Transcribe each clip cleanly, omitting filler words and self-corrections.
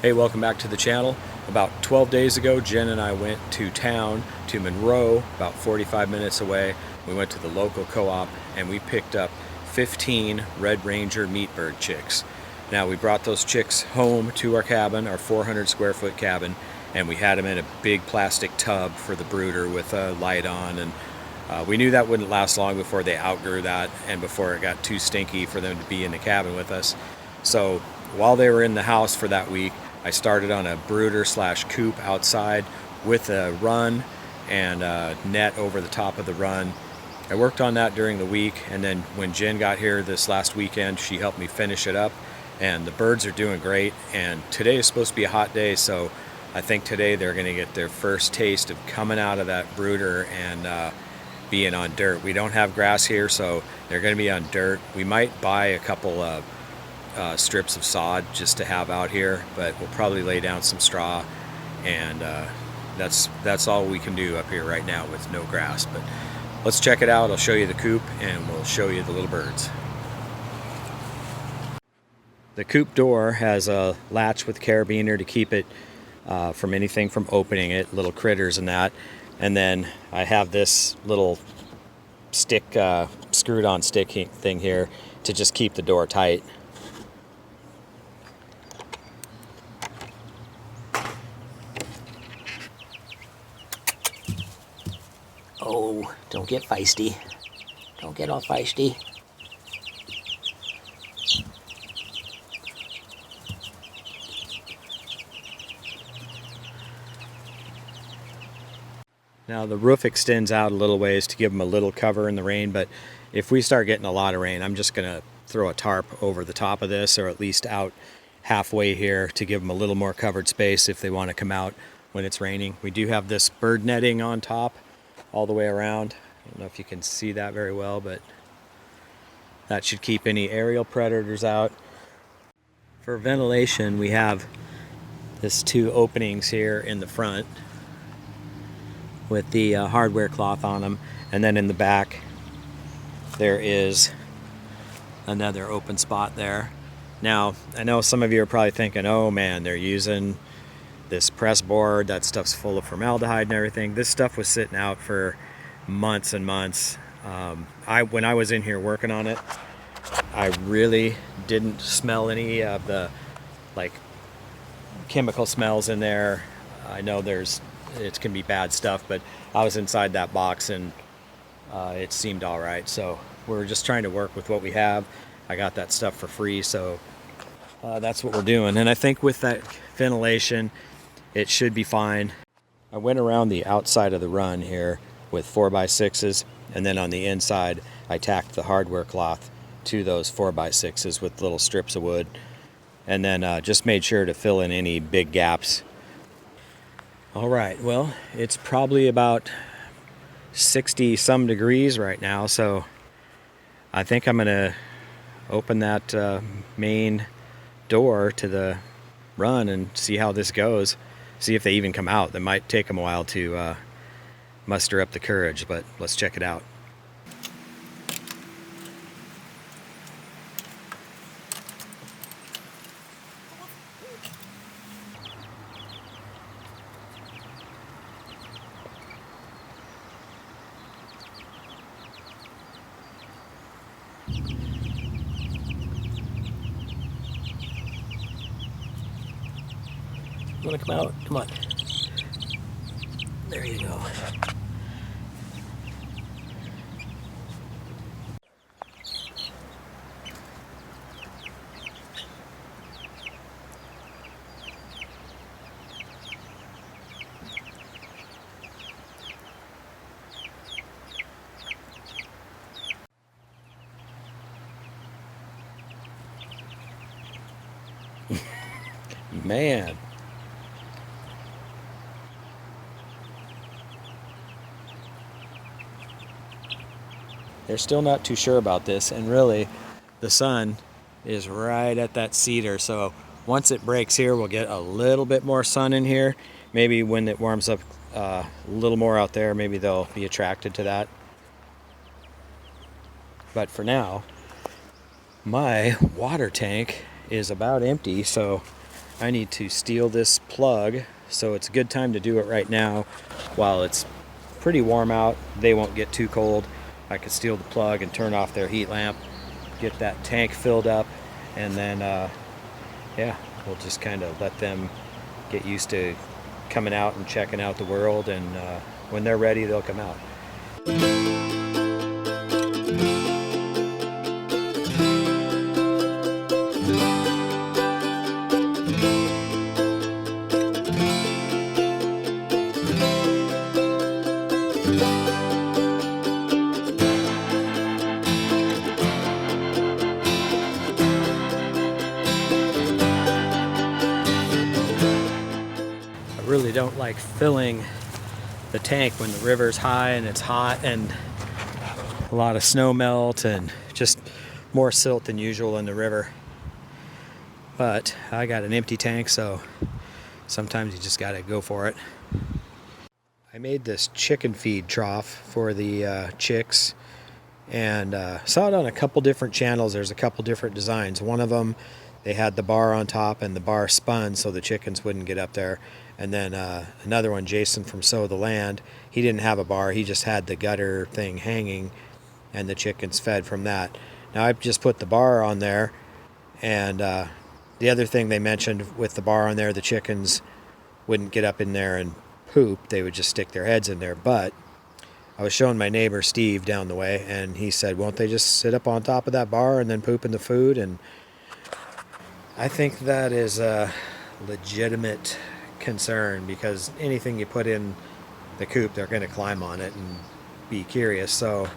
Hey, welcome back to the channel. About 12 days ago, Jen and I went to town, to Monroe, about 45 minutes away. We went to the local co-op and we picked up 15 Red Ranger meat bird chicks. Now, we brought those chicks home to our cabin, our 400 square foot cabin, and we had them in a big plastic tub for the brooder with a light on, and we knew that wouldn't last long before they outgrew that and before it got too stinky for them to be in the cabin with us. So while they were in the house for that week, I started on a brooder slash coop outside with a run and a net over the top of the run. I worked on that during the week, and then when Jen got here this last weekend, she helped me finish it up, and the birds are doing great. And today is supposed to be a hot day, so I think today they're going to get their first taste of coming out of that brooder and being on dirt. We don't have grass here, so they're going to be on dirt. We might buy a couple of strips of sod just to have out here, but we'll probably lay down some straw, and that's all we can do up here right now with no grass. But let's check it out. I'll show you the coop and we'll show you the little birds. The coop door has a latch with carabiner to keep it from anything from opening it, little critters and that. And then I have this little stick, screwed on stick thing here to just keep the door tight. Oh, don't get feisty. Don't get all feisty. Now the roof extends out a little ways to give them a little cover in the rain, but if we start getting a lot of rain, I'm just going to throw a tarp over the top of this, or at least out halfway here to give them a little more covered space if they want to come out when it's raining. We do have this bird netting on top all the way around. I don't know if you can see that very well, but that should keep any aerial predators out. For ventilation, we have this two openings here in the front with the hardware cloth on them, and then in the back there is another open spot there. Now, I know some of you are probably thinking, oh man, they're using this press board, that stuff's full of formaldehyde and everything. This stuff was sitting out for months and months. When I was in here working on it, I really didn't smell any of the like chemical smells in there. I know it can be bad stuff, but I was inside that box and it seemed all right. So we're just trying to work with what we have. I got that stuff for free, so that's what we're doing. And I think with that ventilation, it should be fine. I went around the outside of the run here with 4x6s, and then on the inside I tacked the hardware cloth to those 4x6s with little strips of wood, and then just made sure to fill in any big gaps. All right, well, it's probably about 60 some degrees right now, so I think I'm gonna open that main door to the run and see how this goes. See if they even come out. That might take them a while to muster up the courage, but let's check it out. You wanna come out? Come on. There you go. Man. They're still not too sure about this, and really the sun is right at that cedar, so once it breaks here we'll get a little bit more sun in here. Maybe when it warms up a little more out there, maybe they'll be attracted to that. But for now, my water tank is about empty, so I need to steal this plug, so it's a good time to do it right now while it's pretty warm out. They won't get too cold. I could steal the plug and turn off their heat lamp, get that tank filled up, and then yeah, we'll just kind of let them get used to coming out and checking out the world, and when they're ready, they'll come out. I really don't like filling the tank when the river's high and it's hot and a lot of snow melt and just more silt than usual in the river. But I got an empty tank, so sometimes you just gotta go for it. I made this chicken feed trough for the chicks, and saw it on a couple different channels. There's a couple different designs. One of them, they had the bar on top and the bar spun so the chickens wouldn't get up there. And then another one, Jason from Soderland, he didn't have a bar, he just had the gutter thing hanging, and the chickens fed from that. Now I just put the bar on there, and the other thing they mentioned with the bar on there, the chickens wouldn't get up in there and poop, they would just stick their heads in there. But I was showing my neighbor Steve down the way, and he said, won't they just sit up on top of that bar and then poop in the food? And I think that is a legitimate concern, because anything you put in the coop, they're going to climb on it and be curious. So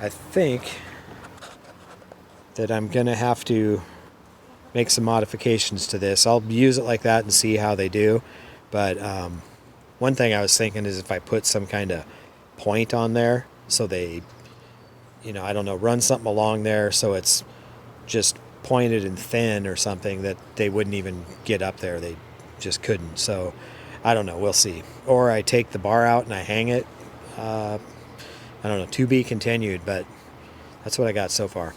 I think that I'm going to have to make some modifications to this. I'll use it like that and see how they do. But one thing I was thinking is if I put some kind of point on there, so they, I don't know, run something along there so it's just pointed and thin or something, that they wouldn't even get up there. They just couldn't. So I don't know, we'll see. Or I take the bar out and I hang it. I don't know, to be continued, but that's what I got so far.